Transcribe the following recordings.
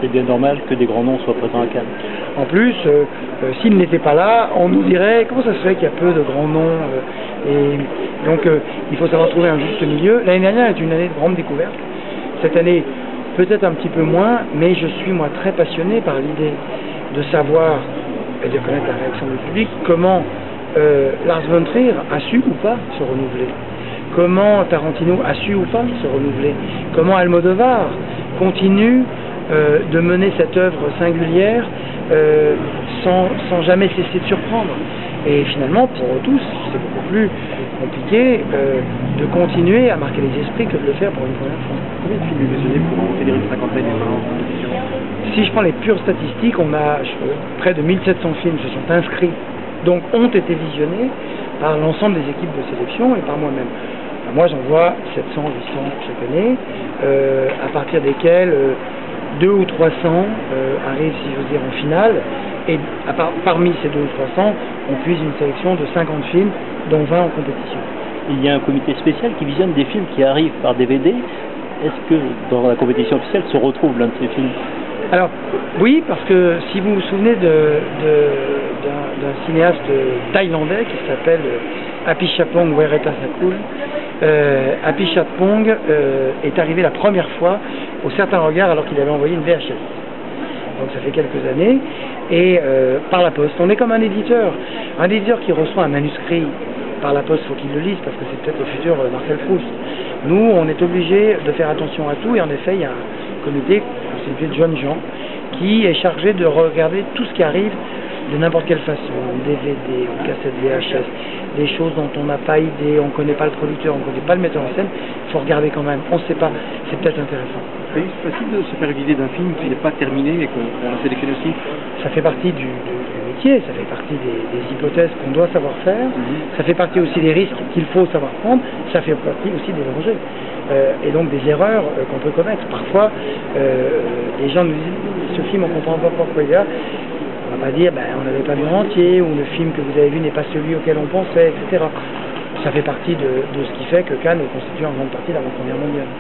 c'est bien normal que des grands noms soient présents à Cannes. En plus, s'ils n'étaient pas là, on nous dirait comment ça se fait qu'il y a peu de grands noms. Et donc, il faut savoir trouver un juste milieu. L'année dernière est une année de grande découverte. Cette année, peut-être un petit peu moins, mais je suis moi très passionné par l'idée de savoir et de connaître la réaction du public, comment Lars von Trier a su ou pas se renouveler, comment Tarantino a su ou pas se renouveler, comment Almodovar continue de mener cette œuvre singulière sans jamais cesser de surprendre. Et finalement, pour eux tous, c'est beaucoup plus compliqué de continuer à marquer les esprits que de le faire pour une première fois. Combien de films visionnés pour fédérer une cinquantaine en compétition? Si je prends les pures statistiques, on a près de 1700 films se sont inscrits, donc ont été visionnés par l'ensemble des équipes de sélection et par moi-même. Enfin, moi, j'en vois 700, 800 chaque année, à partir desquels 200 ou 300 arrivent, si j'ose dire, en finale. Et parmi ces 200 ou 300, on puise une sélection de 50 films, dont 20 en compétition. Il y a un comité spécial qui visionne des films qui arrivent par DVD. Est-ce que dans la compétition officielle se retrouve l'un de ces films? Alors, oui, parce que si vous vous souvenez d'un cinéaste thaïlandais qui s'appelle Apichatpong Weerasethakul, Apichatpong est arrivé la première fois au Certain Regard alors qu'il avait envoyé une VHS. Donc ça fait quelques années, et par la poste. On est comme un éditeur qui reçoit un manuscrit par la poste, il faut qu'il le lise, parce que c'est peut-être le futur Marcel Proust. Nous, on est obligé de faire attention à tout, et en effet, il y a un comité constitué de jeunes gens qui est chargé de regarder tout ce qui arrive de n'importe quelle façon, DVD, ou cassette VHS, des choses dont on n'a pas idée, on ne connaît pas le producteur, on ne connaît pas le metteur en scène, il faut regarder quand même, on ne sait pas, c'est peut-être intéressant. C'est facile de se faire une idée d'un film qui n'est pas terminé mais qu'on a sélectionné aussi? Ça fait partie du métier, ça fait partie des hypothèses qu'on doit savoir faire, ça fait partie aussi des risques qu'il faut savoir prendre, ça fait partie aussi des dangers. Et donc des erreurs qu'on peut commettre. Parfois, les gens nous disent, ce film on ne comprend pas pourquoi il est là. On ne va pas dire, on n'avait pas vu entier, ou le film que vous avez vu n'est pas celui auquel on pensait, etc. Ça fait partie de ce qui fait que Cannes est constitué en grande partie d'avant-première mondiale.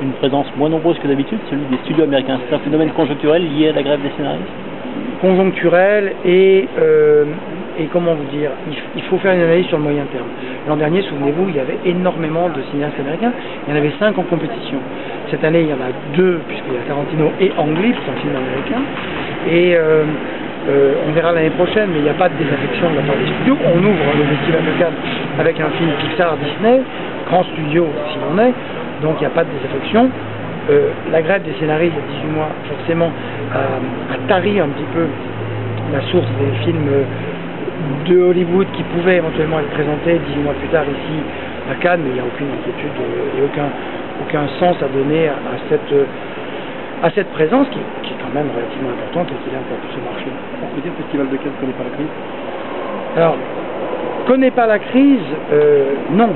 Une présence moins nombreuse que d'habitude, celui des studios américains. C'est un phénomène conjoncturel lié à la grève des scénaristes? Conjoncturel et comment vous dire, il faut faire une analyse sur le moyen terme. L'an dernier, souvenez-vous, il y avait énormément de cinéastes américains, il y en avait 5 en compétition. Cette année, il y en a 2, puisqu'il y a Tarantino et Ang Lee, c'est un film américain, et on verra l'année prochaine, mais il n'y a pas de désaffection de la part des studios. On ouvre le festival de Cannes avec un film Pixar Disney, grand studio s'il en est, donc il n'y a pas de désaffection. La grève des scénaristes il y a 18 mois, forcément, a tari un petit peu la source des films de Hollywood qui pouvaient éventuellement être présentés 18 mois plus tard ici à Cannes, mais il n'y a aucune inquiétude et aucun sens à donner à cette présence qui est quand même relativement importante et qui a encore plus marché. On peut dire que le Festival de Cannes ne connaît pas la crise? Alors, connaît pas la crise? Non,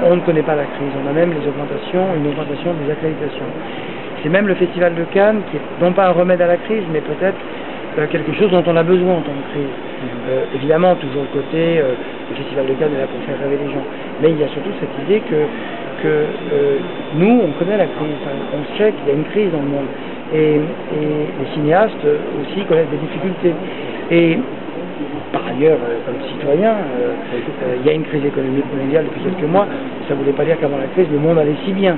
on ne connaît pas la crise. On a même une augmentation des accréditations. C'est même le Festival de Cannes qui est non pas un remède à la crise, mais peut-être quelque chose dont on a besoin en temps de crise. Évidemment, toujours le côté, le Festival de Cannes est là pour faire rêver les gens. Mais il y a surtout cette idée que nous, on connaît la crise, on sait qu'il y a une crise dans le monde. Et les cinéastes aussi connaissent des difficultés. Et par ailleurs, comme citoyen, il y a une crise économique mondiale depuis quelques mois. Ça ne voulait pas dire qu'avant la crise, le monde allait si bien.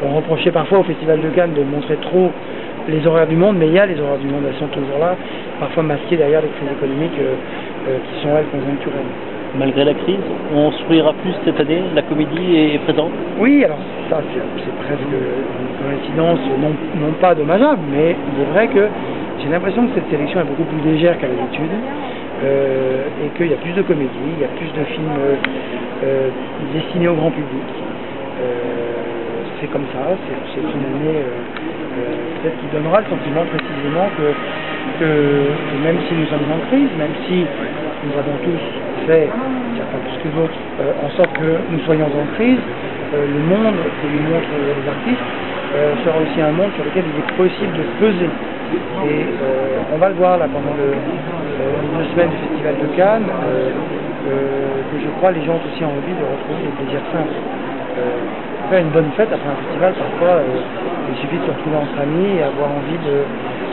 On reprochait parfois au Festival de Cannes de montrer trop les horreurs du monde, mais il y a les horreurs du monde, elles sont toujours là, parfois masquées derrière les crises économiques qui sont, elles, conjoncturelles. Malgré la crise, on sourira plus cette année, la comédie est présente? Oui, alors ça c'est presque une coïncidence non pas dommageable, mais il est vrai que j'ai l'impression que cette sélection est beaucoup plus légère qu'à l'habitude, et qu'il y a plus de comédies, il y a plus de films destinés au grand public. C'est comme ça, c'est une année peut-être qui donnera le sentiment précisément que même si nous sommes en crise, même si nous avons tous fait, certains plus que d'autres, en sorte que nous soyons en crise, le monde que nous montrent les artistes sera aussi un monde sur lequel il est possible de peser. Et on va le voir là pendant une semaine du Festival de Cannes, que je crois les gens ont aussi envie de retrouver des plaisirs simples. Faire une bonne fête après un festival, parfois il suffit de se retrouver entre amis et avoir envie de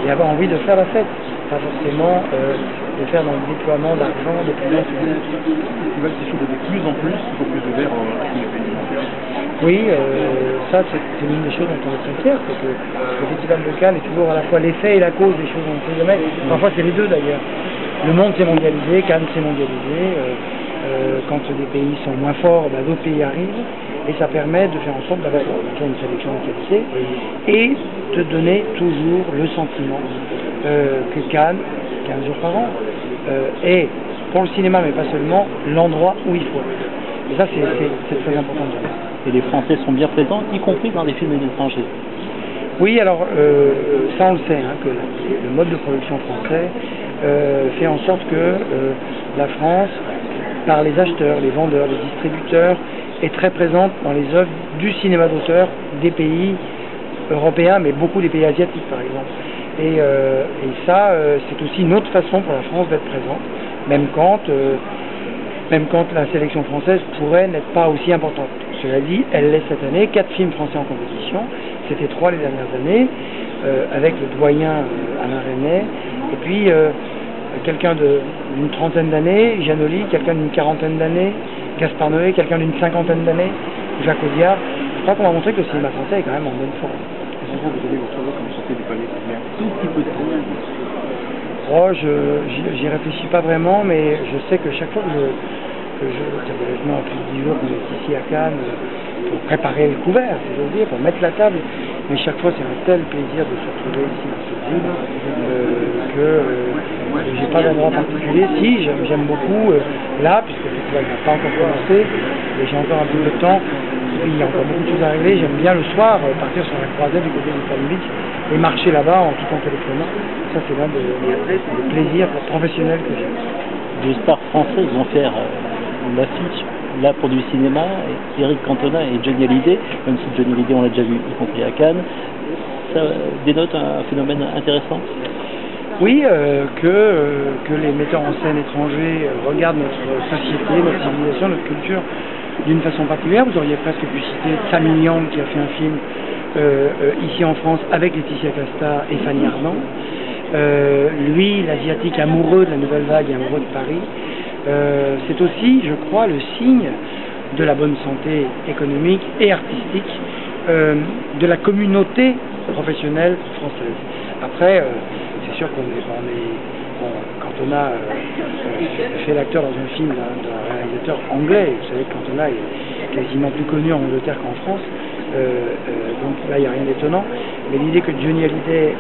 et avoir envie de faire la fête, pas forcément de faire dans le déploiement d'argent, de pognon. Le festival s'échauffe de plus en plus, il faut plus de verre qui est payé. Oui, ça c'est l'une des choses dont on est très fier, c'est que le Festival de Cannes est toujours à la fois l'effet et la cause des choses dont on sait jamais. Parfois c'est les deux d'ailleurs. Le monde s'est mondialisé, Cannes s'est mondialisé. Quand des pays sont moins forts, d'autres pays arrivent, et ça permet de faire en sorte d'avoir une sélection de qualité et de donner toujours le sentiment que Cannes, 15 jours par an, est, pour le cinéma mais pas seulement, l'endroit où il faut être. Et ça c'est très important. Et les Français sont bien présents, y compris dans les films étrangers. Oui, alors ça on le sait, que le mode de production français fait en sorte que la France, par les acheteurs, les vendeurs, les distributeurs, est très présente dans les œuvres du cinéma d'auteur des pays européens, mais beaucoup des pays asiatiques par exemple. Et ça, c'est aussi une autre façon pour la France d'être présente, même quand la sélection française pourrait n'être pas aussi importante. Cela dit, elle laisse cette année 4 films français en compétition, c'était 3 les dernières années, avec le doyen Alain Resnais, et puis quelqu'un d'une trentaine d'années, Janoli, quelqu'un d'une quarantaine d'années, Gaspard Noé, quelqu'un d'une cinquantaine d'années, Jacques Audiard. Je crois qu'on a montré que le cinéma français est quand même en bonne forme. Est-ce que vous avez votre travail comme sortez du palais, ça fait un tout petit peu de temps? J'y réfléchis pas vraiment, mais je sais que chaque fois que ça fait maintenant plus de 10 jours qu'on est ici à Cannes pour préparer le couvert, si j'ose dire, pour mettre la table, mais chaque fois c'est un tel plaisir de se retrouver ici dans cette ville que j'ai pas d'endroit particulier. Si, j'aime beaucoup là, puisque le festival n'a pas encore commencé, et j'ai encore un peu de temps, et puis il y a encore beaucoup de choses à régler. J'aime bien le soir partir sur la croisette du côté du Palm Beach et marcher là-bas en tout en téléphonant. Ça c'est l'un des plaisirs professionnels que j'ai. Des stars françaises vont faire l'affiche là pour du cinéma, et Eric Cantona et Johnny Hallyday, même si Johnny Hallyday on l'a déjà vu, y compris à Cannes, ça dénote un phénomène intéressant. Oui, que les metteurs en scène étrangers regardent notre société, notre civilisation, notre culture d'une façon particulière. Vous auriez presque pu citer Sammy Liang qui a fait un film ici en France avec Laetitia Casta et Fanny Ardant. Lui, l'asiatique amoureux de la nouvelle vague et amoureux de Paris, c'est aussi, je crois, le signe de la bonne santé économique et artistique de la communauté professionnelle française. Après, c'est sûr quand Cantona fait l'acteur dans un film d'un réalisateur anglais, vous savez que Cantona est quasiment plus connu en Angleterre qu'en France, donc là il n'y a rien d'étonnant, mais l'idée que Johnny Hallyday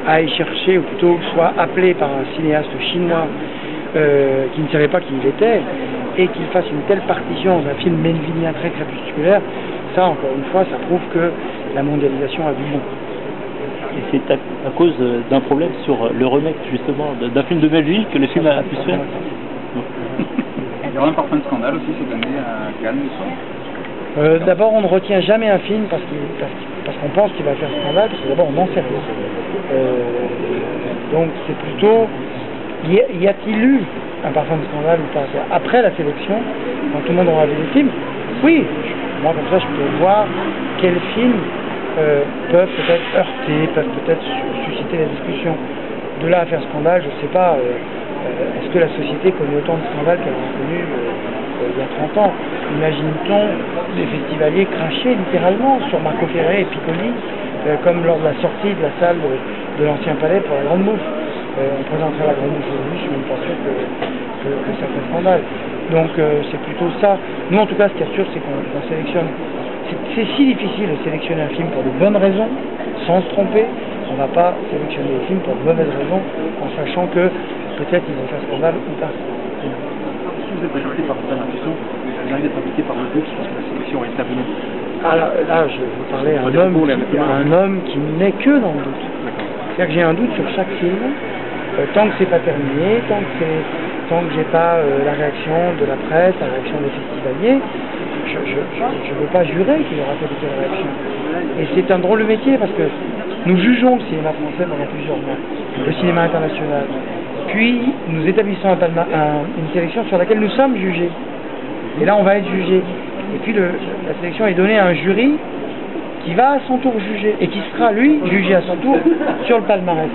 aille chercher, ou plutôt soit appelé par un cinéaste chinois qui ne savait pas qui il était, et qu'il fasse une telle partition dans un film melvinien très crépusculaire, ça encore une fois, ça prouve que la mondialisation a du bon. Et c'est à cause d'un problème sur le remake justement d'un film de Belgique que le film a pu se faire. Il y aura un parfum de scandale aussi cette année à Cannes. D'abord, on ne retient jamais un film parce qu'on pense qu'il va faire scandale, parce que d'abord on n'en sait rien. Donc c'est plutôt, y a-t-il eu un parfum de scandale ou pas? Après la sélection, quand tout le monde aura vu les films, oui, moi comme ça je peux voir quels films peuvent peut-être heurter, peuvent peut-être susciter la discussion. De là à faire scandale, je ne sais pas, est-ce que la société connaît autant de scandales qu'elle en a connu il y a 30 ans? Imagine-t-on des festivaliers cracher littéralement sur Marco Ferré et Piccoli, comme lors de la sortie de la salle de l'ancien palais pour la Grande Mouffe. On présenterait la Grande Mouffe aujourd'hui, je suis même pas sûr que ça fait scandale. Donc c'est plutôt ça. Nous en tout cas, ce qui est sûr, c'est qu'on sélectionne. C'est si difficile de sélectionner un film pour de bonnes raisons, sans se tromper. On ne va pas sélectionner des films pour de mauvaises raisons, en sachant que peut-être ils vont faire scandale ou pas. Si vous êtes invité par l'invitation, vous arrivez d'être invité par le doute parce que la sélection est terminée. Alors là, je vais vous parler à un homme qui n'est que dans le doute. C'est-à-dire que j'ai un doute sur chaque film, tant que c'est pas terminé, tant que j'ai pas la réaction de la presse, la réaction des festivaliers, je ne veux pas jurer qu'il y aura telle ou telle réaction. Et c'est un drôle de métier parce que nous jugeons le cinéma français pendant plusieurs mois, le cinéma international. Puis nous établissons une sélection sur laquelle nous sommes jugés. Et là on va être jugés. Et puis la sélection est donnée à un jury qui va à son tour juger et qui sera, lui, jugé à son tour sur le palmarès.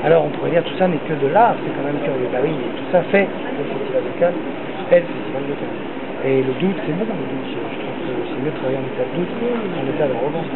Alors on pourrait dire tout ça n'est que de l'art, c'est quand même curieux. Bah oui, tout ça fait le Festival de Cannes, fait le Festival de Cannes. Et le doute, c'est bon, le doute, je trouve que c'est mieux de travailler en état de doute qu'en état d'arrogance.